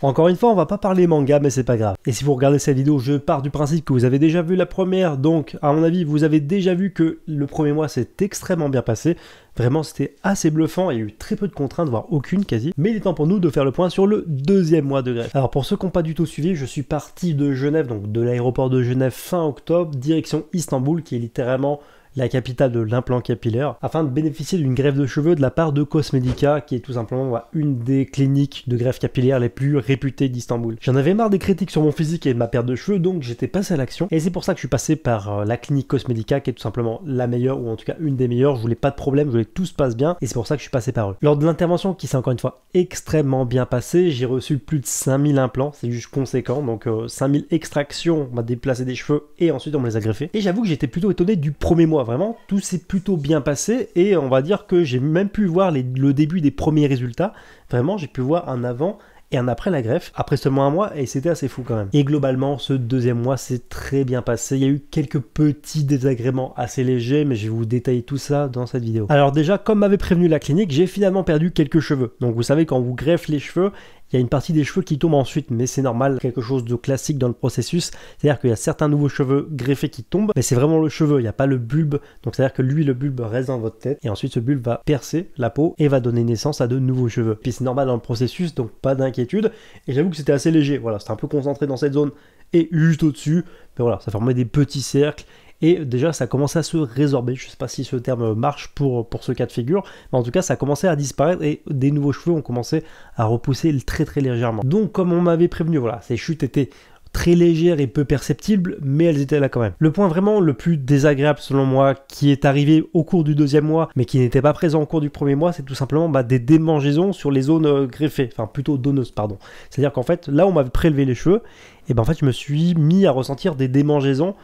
Encore une fois, on va pas parler manga, mais c'est pas grave. Et si vous regardez cette vidéo, je pars du principe que vous avez déjà vu la première, donc à mon avis, vous avez déjà vu que le premier mois s'est extrêmement bien passé. Vraiment, c'était assez bluffant, il y a eu très peu de contraintes, voire aucune quasi. Mais il est temps pour nous de faire le point sur le deuxième mois de greffe. Alors pour ceux qui n'ont pas du tout suivi, je suis parti de Genève, donc de l'aéroport de Genève fin octobre, direction Istanbul, qui est littéralement la capitale de l'implant capillaire, afin de bénéficier d'une greffe de cheveux de la part de Cosmedica, qui est tout simplement une des cliniques de greffe capillaire les plus réputées d'Istanbul. J'en avais marre des critiques sur mon physique et de ma perte de cheveux, donc j'étais passé à l'action, et c'est pour ça que je suis passé par la clinique Cosmedica, qui est tout simplement la meilleure, ou en tout cas une des meilleures. Je voulais pas de problème, je voulais que tout se passe bien, et c'est pour ça que je suis passé par eux. Lors de l'intervention, qui s'est encore une fois extrêmement bien passée, j'ai reçu plus de 5000 implants, c'est juste conséquent, donc 5000 extractions, on m'a déplacé des cheveux, et ensuite on me les a greffés. Et j'avoue que j'étais plutôt étonné du premier mois, vraiment, tout s'est plutôt bien passé, et on va dire que j'ai même pu voir le début des premiers résultats. Vraiment, j'ai pu voir un avant et un après la greffe, après seulement un mois, et c'était assez fou quand même. Et globalement, ce deuxième mois s'est très bien passé. Il y a eu quelques petits désagréments assez légers, mais je vais vous détailler tout ça dans cette vidéo. Alors déjà, comme m'avait prévenu la clinique, j'ai finalement perdu quelques cheveux. Donc vous savez, quand vous greffe les cheveux, il y a une partie des cheveux qui tombent ensuite, mais c'est normal, quelque chose de classique dans le processus. C'est-à-dire qu'il y a certains nouveaux cheveux greffés qui tombent, mais c'est vraiment le cheveu, il n'y a pas le bulbe. Donc c'est-à-dire que lui, le bulbe reste dans votre tête, et ensuite ce bulbe va percer la peau et va donner naissance à de nouveaux cheveux. Puis c'est normal dans le processus, donc pas d'inquiétude. Et j'avoue que c'était assez léger, voilà, c'était un peu concentré dans cette zone et juste au-dessus. Mais voilà, ça formait des petits cercles. Et déjà ça commençait à se résorber, je ne sais pas si ce terme marche pour ce cas de figure, mais en tout cas ça a commencé à disparaître et des nouveaux cheveux ont commencé à repousser très légèrement. Donc comme on m'avait prévenu, voilà, ces chutes étaient très légères et peu perceptibles, mais elles étaient là quand même. Le point vraiment le plus désagréable selon moi, qui est arrivé au cours du deuxième mois, mais qui n'était pas présent au cours du premier mois, c'est tout simplement des démangeaisons sur les zones greffées, enfin plutôt donneuses, pardon. C'est-à-dire qu'en fait, là où on m'avait prélevé les cheveux, et ben en fait je me suis mis à ressentir des démangeaisons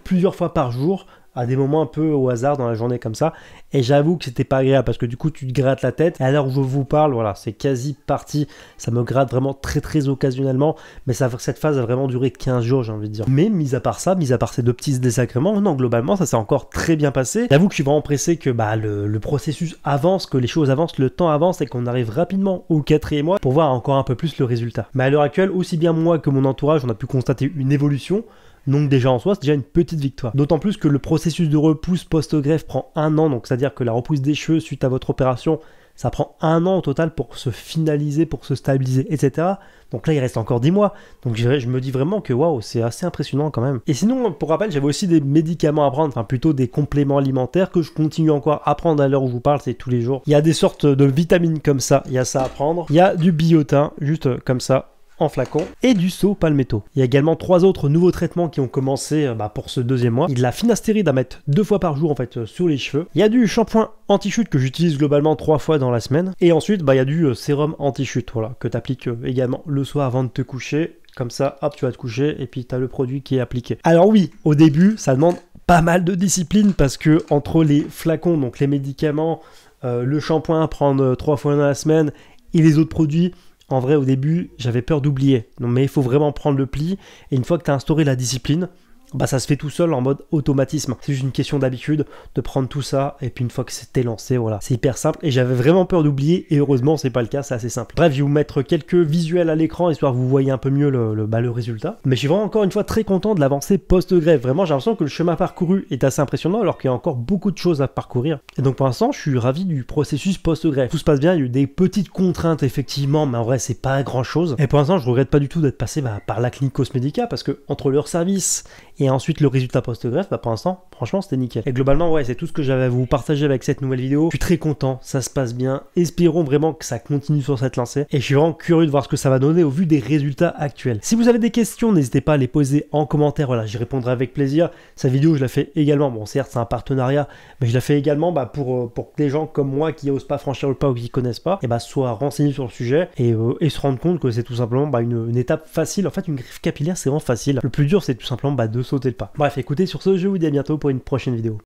plusieurs fois par jour, à des moments un peu au hasard dans la journée comme ça, et j'avoue que c'était pas agréable parce que du coup tu te grattes la tête, et à l'heure où je vous parle, voilà, c'est quasi parti, ça me gratte vraiment très occasionnellement, mais cette phase a vraiment duré 15 jours, j'ai envie de dire. Mais mis à part ça, mis à part ces deux petits désagréments, non, globalement ça s'est encore très bien passé. J'avoue que je suis vraiment pressé que le processus avance, que les choses avancent, le temps avance, et qu'on arrive rapidement au 4e mois pour voir encore un peu plus le résultat. Mais à l'heure actuelle, aussi bien moi que mon entourage, on a pu constater une évolution. Donc déjà en soi, c'est déjà une petite victoire. D'autant plus que le processus de repousse post-greffe prend 1 an, donc c'est-à-dire que la repousse des cheveux suite à votre opération, ça prend 1 an au total pour se finaliser, pour se stabiliser, etc. Donc là, il reste encore 10 mois. Donc je me dis vraiment que waouh, c'est assez impressionnant quand même. Et sinon, pour rappel, j'avais aussi des médicaments à prendre, enfin plutôt des compléments alimentaires que je continue encore à prendre à l'heure où je vous parle, c'est tous les jours. Il y a des sortes de vitamines comme ça, il y a ça à prendre. Il y a du biotin, juste comme ça, en flacon, et du saut palmetto. Il y a également 3 autres nouveaux traitements qui ont commencé pour ce deuxième mois. Il y a de la finastéride à mettre 2 fois par jour en fait sur les cheveux. Il y a du shampoing anti-chute que j'utilise globalement 3 fois dans la semaine. Et ensuite il y a du sérum anti-chute, voilà, que tu appliques également le soir avant de te coucher. Comme ça, hop, tu vas te coucher et puis tu as le produit qui est appliqué. Alors oui, au début, ça demande pas mal de discipline parce que entre les flacons, donc les médicaments, le shampoing à prendre 3 fois dans la semaine et les autres produits, en vrai, au début, j'avais peur d'oublier. Mais il faut vraiment prendre le pli. Et une fois que tu as instauré la discipline, ça se fait tout seul en mode automatisme. C'est juste une question d'habitude de prendre tout ça. Et puis une fois que c'était lancé, voilà. C'est hyper simple. Et j'avais vraiment peur d'oublier. Et heureusement, c'est pas le cas. C'est assez simple. Bref, je vais vous mettre quelques visuels à l'écran histoire que vous voyez un peu mieux le résultat. Mais je suis vraiment encore une fois très content de l'avancée post-greffe. Vraiment, j'ai l'impression que le chemin parcouru est assez impressionnant alors qu'il y a encore beaucoup de choses à parcourir. Et donc pour l'instant, je suis ravi du processus post-greffe. Tout se passe bien. Il y a eu des petites contraintes effectivement, mais en vrai, c'est pas grand chose. Et pour l'instant, je regrette pas du tout d'être passé par la clinique Cosmedica parce que entre leur service et ensuite le résultat post-greffe, pour l'instant, franchement, c'était nickel. Et globalement, ouais, c'est tout ce que j'avais à vous partager avec cette nouvelle vidéo. Je suis très content, ça se passe bien. Espérons vraiment que ça continue sur cette lancée. Et je suis vraiment curieux de voir ce que ça va donner au vu des résultats actuels. Si vous avez des questions, n'hésitez pas à les poser en commentaire. Voilà, j'y répondrai avec plaisir. Cette vidéo, je la fais également. Bon, certes, c'est un partenariat, mais je la fais également pour que les gens comme moi qui n'osent pas franchir le pas ou qui ne connaissent pas, soient renseignés sur le sujet et se rendent compte que c'est tout simplement une étape facile. En fait, une greffe capillaire, c'est vraiment facile. Le plus dur, c'est tout simplement de sauter le pas. Bref, écoutez, sur ce, je vous dis à bientôt pour une prochaine vidéo.